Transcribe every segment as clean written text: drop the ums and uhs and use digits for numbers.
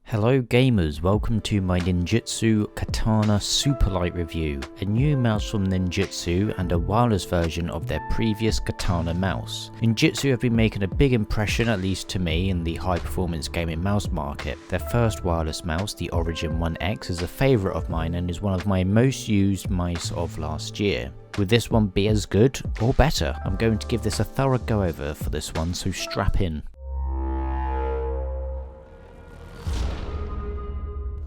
Hello gamers, welcome to my Ninjutso Katana Superlight review, a new mouse from Ninjutso and a wireless version of their previous Katana mouse. Ninjutso have been making a big impression, at least to me, in the high performance gaming mouse market. Their first wireless mouse, the Origin 1X, is a favourite of mine and is one of my most used mice of last year. Will this one be as good or better? I'm going to give this a thorough go over for this one, so strap in.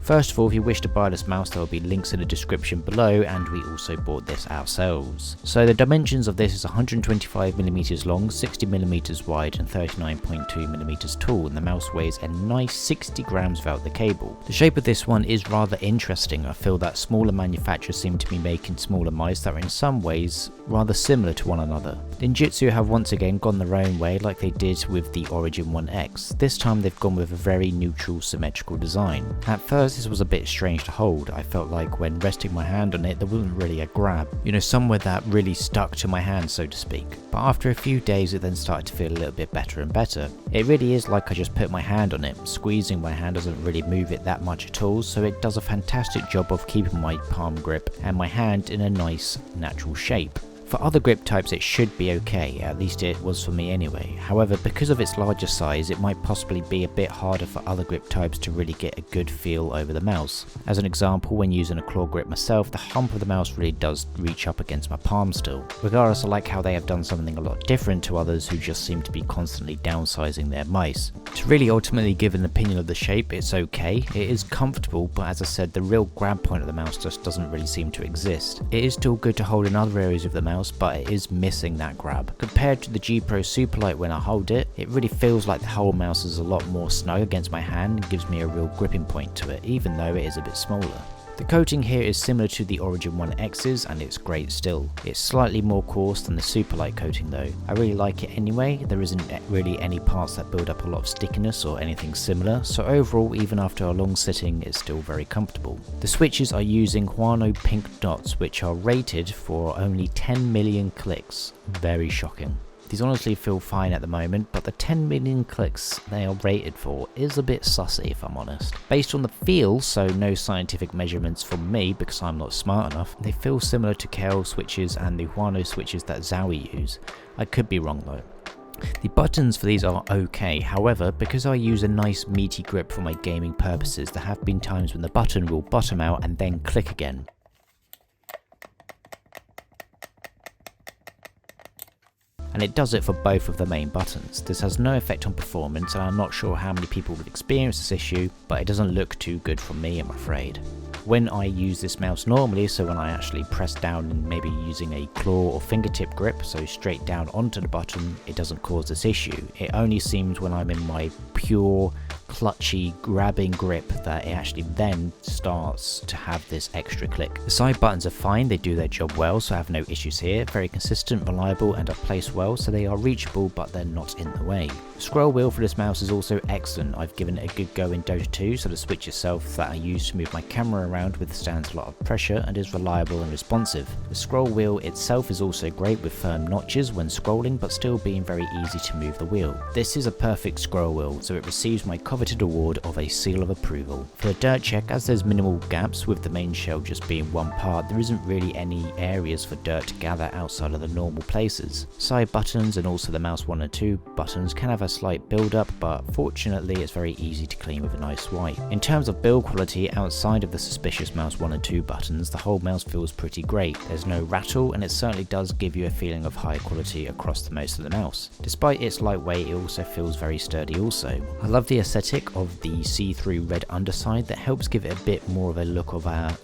First of all, if you wish to buy this mouse, there will be links in the description below, and we also bought this ourselves. So the dimensions of this is 125mm long, 60mm wide and 39.2mm tall, and the mouse weighs a nice 60 grams without the cable. The shape of this one is rather interesting. I feel that smaller manufacturers seem to be making smaller mice that are in some ways rather similar to one another. Ninjutso have once again gone their own way like they did with the Origin 1X. This time they've gone with a very neutral symmetrical design. At first this was a bit strange to hold. I felt like when resting my hand on it there wasn't really a grab, somewhere that really stuck to my hand, so to speak. But after a few days it then started to feel a little bit better and better. It really is like I just put my hand on it. Squeezing my hand doesn't really move it that much at all, so it does a fantastic job of keeping my palm grip and my hand in a nice natural shape. For other grip types it should be okay, at least it was for me anyway. However, because of its larger size, it might possibly be a bit harder for other grip types to really get a good feel over the mouse. As an example, when using a claw grip myself, the hump of the mouse really does reach up against my palm still. Regardless, I like how they have done something a lot different to others who just seem to be constantly downsizing their mice. To really ultimately give an opinion of the shape, it's okay, it is comfortable, but as I said, the real grab point of the mouse just doesn't really seem to exist. It is still good to hold in other areas of the mouse, but it is missing that grab. Compared to the G Pro Superlight, when I hold it, it really feels like the whole mouse is a lot more snug against my hand and gives me a real gripping point to it, even though it is a bit smaller. The coating here is similar to the Origin 1X's and it's great still. It's slightly more coarse than the Superlight coating though. I really like it anyway. There isn't really any parts that build up a lot of stickiness or anything similar, so overall even after a long sitting it's still very comfortable. The switches are using Huano pink dots which are rated for only 10 million clicks. Very shocking. These honestly feel fine at the moment, but the 10 million clicks they are rated for is a bit sussy if I'm honest. Based on the feel, so no scientific measurements from me because I'm not smart enough, they feel similar to KL switches and the Huano switches that Zowie use. I could be wrong though. The buttons for these are okay, however, because I use a nice meaty grip for my gaming purposes, there have been times when the button will bottom out and then click again. And it does it for both of the main buttons. This has no effect on performance and I'm not sure how many people would experience this issue, but it doesn't look too good for me, I'm afraid. When I use this mouse normally, so when I actually press down and maybe using a claw or fingertip grip, so straight down onto the button, it doesn't cause this issue. It only seems when I'm in my pure clutchy grabbing grip that it actually then starts to have this extra click. The side buttons are fine, they do their job well, so I have no issues here. Very consistent, reliable and are placed well, so they are reachable but they're not in the way. The scroll wheel for this mouse is also excellent. I've given it a good go in Dota 2, so the switch itself that I use to move my camera around withstands a lot of pressure and is reliable and responsive. The scroll wheel itself is also great with firm notches when scrolling, but still being very easy to move the wheel. This is a perfect scroll wheel, so it receives my coveted award of a seal of approval. For the dirt check, as there's minimal gaps with the main shell just being one part, there isn't really any areas for dirt to gather outside of the normal places. Side buttons and also the mouse 1 and 2 buttons can have a slight build up, but fortunately it's very easy to clean with a nice wipe. In terms of build quality, outside of the suspicious mouse 1 and 2 buttons, the whole mouse feels pretty great. There's no rattle and it certainly does give you a feeling of high quality across the most of the mouse. Despite its lightweight, it also feels very sturdy also. I love the aesthetic of the see-through red underside that helps give it a bit more of a look of our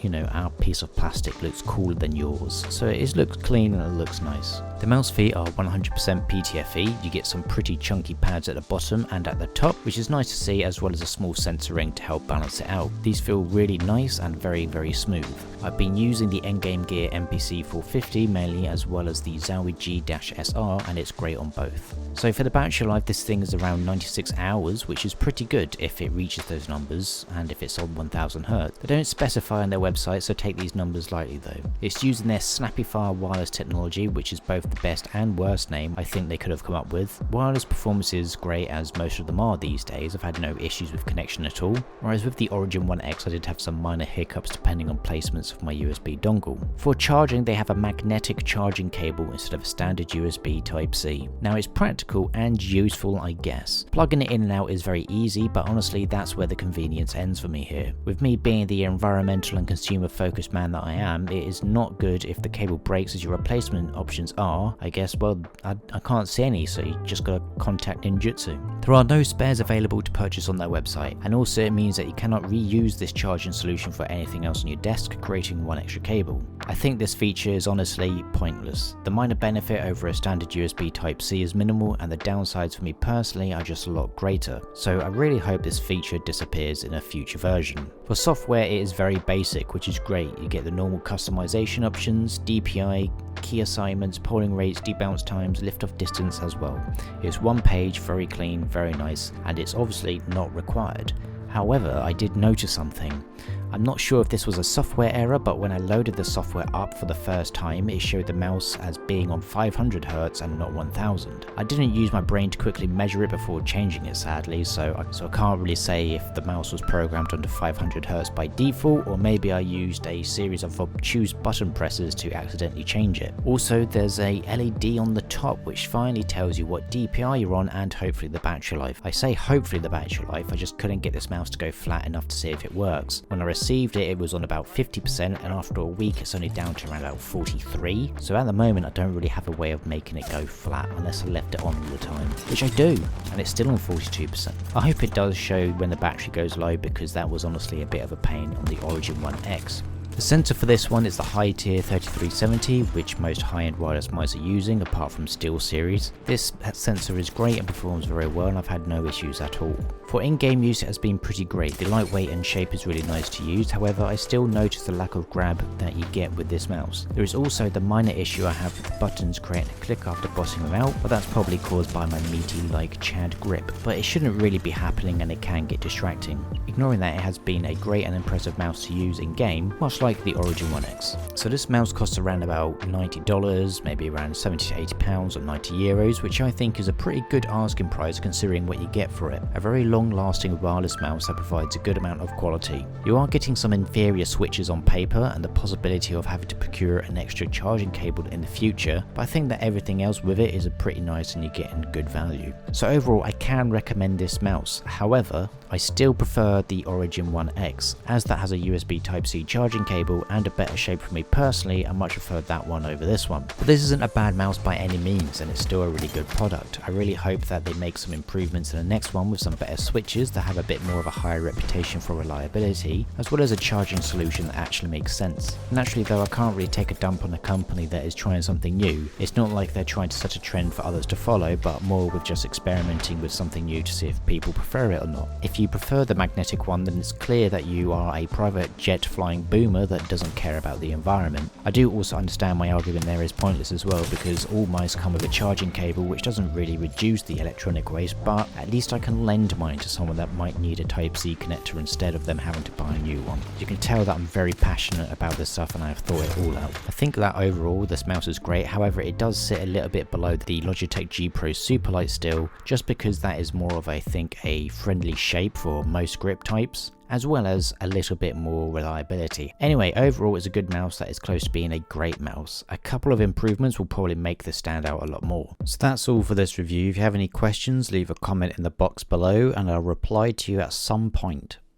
piece of plastic looks cooler than yours. So it looks clean and it looks nice. The mouse feet are 100% PTFE, you get some pretty chunky pads at the bottom and at the top, which is nice to see, as well as a small sensor ring to help balance it out. These feel really nice and very smooth. I've been using the Endgame Gear MPC 450 mainly, as well as the Zowie G-SR, and it's great on both. So for the battery life, this thing is around 96 hours, which is pretty good if it reaches those numbers and if it's on 1000 Hz. They don't specify on their website, so take these numbers lightly though. It's using their Snappy Fire wireless technology, which is both the best and worst name I think they could have come up with. Wireless performance is great, as most of them are these days. I've had no issues with connection at all, whereas with the Origin One X I did have some minor hiccups depending on placements of my USB dongle. For charging, they have a magnetic charging cable instead of a standard USB Type-C. Now it's practical and useful, I guess. Plugging it in and out is very easy, but honestly that's where the convenience ends for me here. With me being the environmental and consumer focused man that I am, it is not good if the cable breaks, as your replacement options are, I guess, well, I can't see any, so you just gotta contact Ninjutso. There are no spares available to purchase on their website, and also it means that you cannot reuse this charging solution for anything else on your desk, creating one extra cable. I think this feature is honestly pointless. The minor benefit over a standard USB Type-C is minimal, and the downsides for me personally are just a lot greater, so I really hope this feature disappears in a future version. For software, it is very basic, which is great. You get the normal customization options, DPI, key assignments, polling rates, debounce times, lift-off distance as well. It's one page, very clean, very nice, and it's obviously not required. However, I did notice something. I'm not sure if this was a software error, but when I loaded the software up for the first time, it showed the mouse as being on 500 Hz and not 1000. I didn't use my brain to quickly measure it before changing it, sadly, so I can't really say if the mouse was programmed onto 500 Hz by default, or maybe I used a series of obtuse button presses to accidentally change it. Also, there's a LED on the top which finally tells you what DPI you're on and hopefully the battery life. I say hopefully the battery life, I just couldn't get this mouse to go flat enough to see if it works. When I received it, it was on about 50%, and after a week it's only down to around about 43. So at the moment I don't really have a way of making it go flat unless I left it on all the time, which I do, and it's still on 42%. I hope it does show when the battery goes low, because that was honestly a bit of a pain on the Origin One X. The sensor for this one is the high tier 3370, which most high-end wireless mice are using apart from SteelSeries. This sensor is great and performs very well, and I've had no issues at all. For in-game use, it has been pretty great. The lightweight and shape is really nice to use, however I still notice the lack of grab that you get with this mouse. There is also the minor issue I have with the buttons creating a click after bossing them out, but that's probably caused by my meaty like Chad grip, but it shouldn't really be happening and it can get distracting. Ignoring that, it has been a great and impressive mouse to use in game, much like the Origin One X. So this mouse costs around about $90, maybe around 70 to 80 pounds or 90 euros, which I think is a pretty good asking price considering what you get for it. A very long-lasting wireless mouse that provides a good amount of quality. You are getting some inferior switches on paper and the possibility of having to procure an extra charging cable in the future, but I think that everything else with it is a pretty nice and you're getting good value. So overall I can recommend this mouse. However, I still prefer the Origin One X, as that has a USB Type-C charging cable and a better shape for me personally. I much prefer that one over this one. But this isn't a bad mouse by any means, and it's still a really good product. I really hope that they make some improvements in the next one with some better switches that have a bit more of a higher reputation for reliability, as well as a charging solution that actually makes sense. Naturally though, I can't really take a dump on a company that is trying something new. It's not like they're trying to set a trend for others to follow, but more with just experimenting with something new to see if people prefer it or not. If you prefer the magnetic one, then it's clear that you are a private jet flying boomer that doesn't care about the environment. I do also understand my argument there is pointless as well, because all mice come with a charging cable which doesn't really reduce the electronic waste, but at least I can lend mine to someone that might need a Type-C connector instead of them having to buy a new one. You can tell that I'm very passionate about this stuff and I have thought it all out. I think that overall this mouse is great, however it does sit a little bit below the Logitech G Pro Superlight still, just because that is more of I think a friendly shape for most grip types, as well as a little bit more reliability. Anyway, overall it's a good mouse that is close to being a great mouse. A couple of improvements will probably make this stand out a lot more. So that's all for this review. If you have any questions, leave a comment in the box below and I'll reply to you at some point.